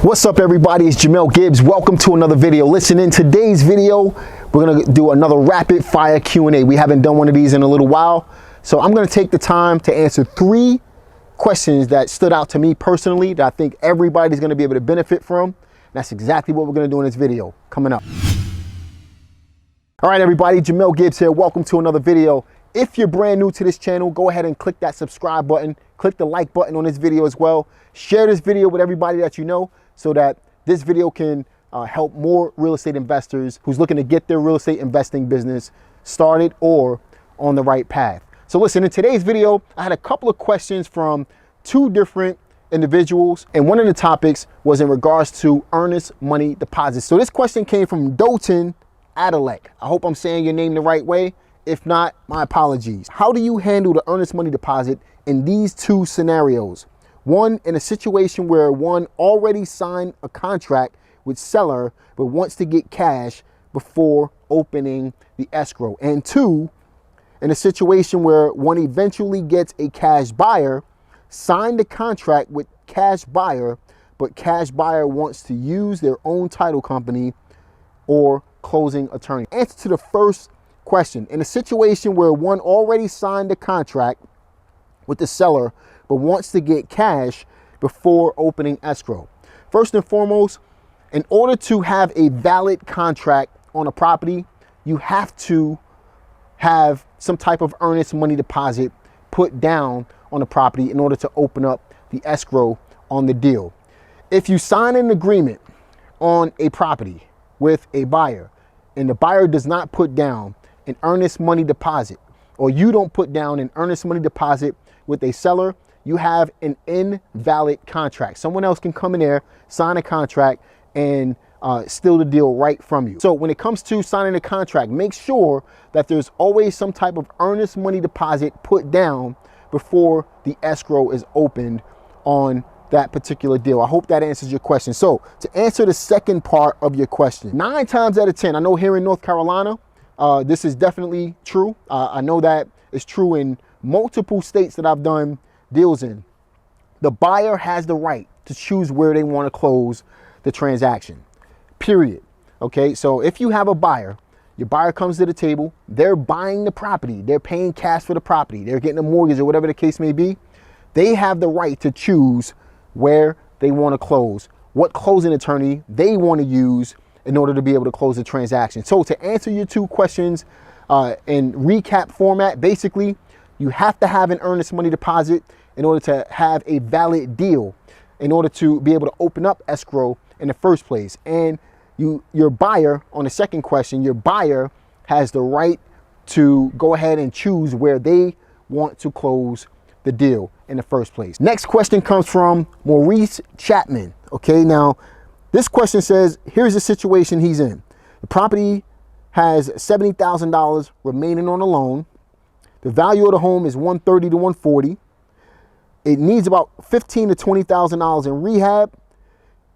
What's up, everybody? It's Jamel Gibbs. Welcome to another video. Listen, in today's video, we're going to do another rapid fire Q&A. We haven't done one of these in a little while. So I'm going to take the time to answer 3 questions that stood out to me personally that I think everybody's going to be able to benefit from. And that's exactly what we're going to do in this video coming up. All right, everybody, Jamel Gibbs here. Welcome to another video. If you're brand new to this channel, go ahead and click that subscribe button. Click the like button on this video as well. Share this video with everybody that you know, so that this video can help more real estate investors who's looking to get their real estate investing business started or on the right path. So listen, in today's video, I had a couple of questions from 2 different individuals, and one of the topics was in regards to earnest money deposits. So this question came from Dolton Adalek. I hope I'm saying your name the right way. If not, my apologies. How do you handle the earnest money deposit in these 2 scenarios? One, in a situation where one already signed a contract with seller but wants to get cash before opening the escrow. And 2, in a situation where one eventually gets a cash buyer, signed a contract with cash buyer, but cash buyer wants to use their own title company or closing attorney. Answer to the first question, in a situation where one already signed a contract with the seller but wants to get cash before opening escrow. First and foremost, in order to have a valid contract on a property, you have to have some type of earnest money deposit put down on the property in order to open up the escrow on the deal. If you sign an agreement on a property with a buyer and the buyer does not put down an earnest money deposit, or you don't put down an earnest money deposit with a seller, you have an invalid contract. Someone else can come in there, sign a contract, and steal the deal right from you. So when it comes to signing a contract, make sure that there's always some type of earnest money deposit put down before the escrow is opened on that particular deal. I hope that answers your question. So to answer the second part of your question, 9 times out of 10, I know here in North Carolina, this is definitely true. I know that it's true in multiple states that I've done deals in. The buyer has the right to choose where they want to close the transaction, period. Okay, so if you have a buyer, your buyer comes to the table, they're buying the property, they're paying cash for the property, they're getting a mortgage or whatever the case may be, they have the right to choose where they want to close, what closing attorney they want to use in order to be able to close the transaction. So to answer your 2 questions in recap format, basically, you have to have an earnest money deposit in order to have a valid deal, in order to be able to open up escrow in the first place. And your buyer, on the second question, your buyer has the right to go ahead and choose where they want to close the deal in the first place. Next question comes from Maurice Chapman. Okay, now this question says, here's the situation he's in. The property has $70,000 remaining on the loan. The value of the home is $130,000 to $140,000. It needs about $15,000 to $20,000 in rehab.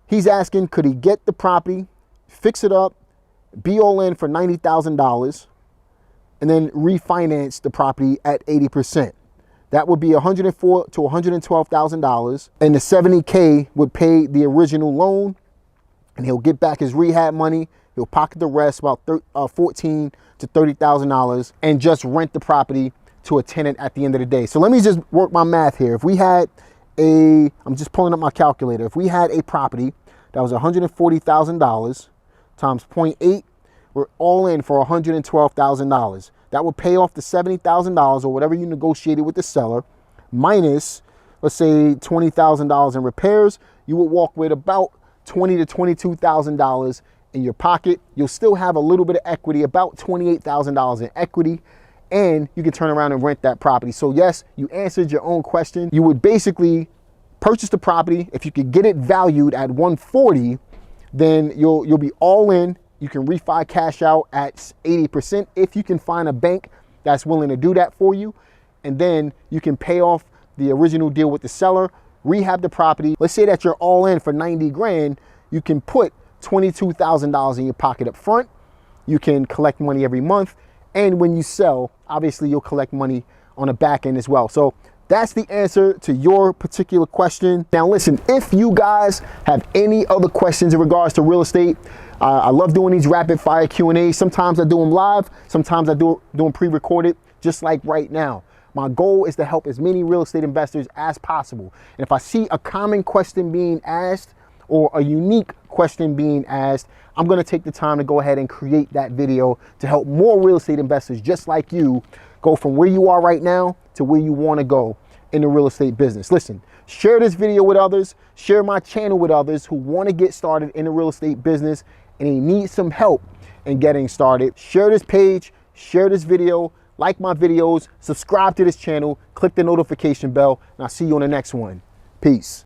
He's asking, could he get the property, fix it up, be all in for $90,000, and then refinance the property at 80%. That would be $104,000 to $112,000, and the $70K would pay the original loan, and he'll get back his rehab money. He'll pocket the rest, about $14,000 to $30,000, and just rent the property to a tenant at the end of the day. So let me just work my math here. If we had I'm just pulling up my calculator. If we had a property that was $140,000 times 0.8, we're all in for $112,000. That would pay off the $70,000 or whatever you negotiated with the seller, minus, let's say, $20,000 in repairs. You would walk with about $20,000 to $22,000 in your pocket. You'll still have a little bit of equity, about $28,000 in equity, and you can turn around and rent that property. So yes, you answered your own question. You would basically purchase the property. If you could get it valued at $140,000, then you'll be all in. You can refi cash out at 80% if you can find a bank that's willing to do that for you. And then you can pay off the original deal with the seller, rehab the property. Let's say that you're all in for 90 grand. You can put $22,000 in your pocket up front. You can collect money every month. And when you sell, obviously you'll collect money on the back end as well. So that's the answer to your particular question. Now listen, if you guys have any other questions in regards to real estate, I love doing these rapid fire Q&As. Sometimes I do them live, sometimes I do them pre-recorded, just like right now. My goal is to help as many real estate investors as possible. And if I see a common question being asked or a unique question being asked, I'm gonna take the time to go ahead and create that video to help more real estate investors just like you go from where you are right now to where you wanna go in the real estate business. Listen, share this video with others, share my channel with others who wanna get started in the real estate business and they need some help in getting started. Share this page, share this video, like my videos, subscribe to this channel, click the notification bell, and I'll see you on the next one. Peace.